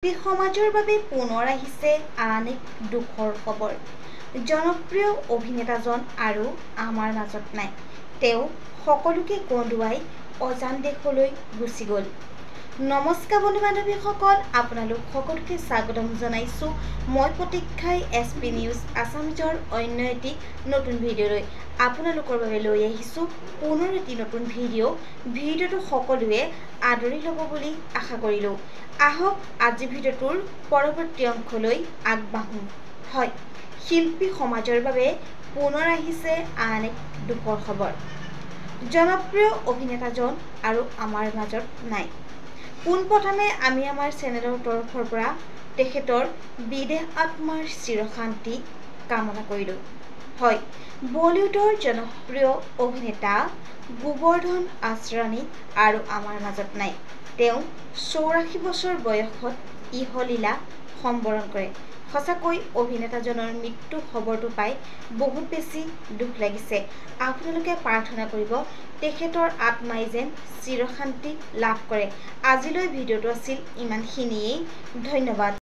সমাজৰ বাবে পুনৰ আহিছে আন এক দুখৰ খবৰ। জনপ্ৰিয় অভিনেতাজন আৰু আমাৰ মাজত নাই। তেওঁ সকলোকে কন্দুৱাই অজান দেশলৈ গুচি গ'ল। নমস্কাৰ বন্ধু বান্ধৱীসকল, আপোনালোক সকলোকে স্বাগতম জনাইছোঁ মই প্ৰতীক্ষাই SP নিউজ আছামিজৰ অন্য এটি নতুন ভিডিঅ'লৈ আপোনালোকৰ বাবে লৈ আহিছোঁ পুনৰ এটি নতুন ভিডিঅ'টো সকলোৱে আদৰি ল'ব বুলি আশা কৰিলোঁ। আহক আজি ভিডিঅ'টোৰ পৰৱৰ্তী অংশলৈ আগবাঢ়ো। হয়, শিল্পী সমাজৰ বাবে পুনৰ আহিছে আন এক দুখৰ খবৰ। জনপ্ৰিয় অভিনেতাজন আৰু আমাৰ মাজত নাই। পোনপ্ৰথমে আমি আমাৰ চেনেলৰ তৰফৰ পৰা তেখেতৰ বিদেহ আত্মাৰ চিৰশান্তি কামনা কৰিলোঁ। হয়, বলিউডৰ জনপ্ৰিয় অভিনেতা গোবৰ্ধন আসৰানী আৰু আমাৰ মাজত নাই। তেওঁ 84 বছৰ বয়সত ইহলীলা সম্বৰণ কৰে। সঁচাকৈ অভিনেতাজনৰ মৃত্যু খবৰটো পাই বহুত বেছি দুখ লাগিছে। আপোনালোকে প্ৰাৰ্থনা কৰিব তেখেতৰ আত্মাই যেন চিৰশান্তি লাভ কৰে। আজিলৈ ভিডিঅ'টো আছিল ইমানখিনিয়েই। ধন্যবাদ।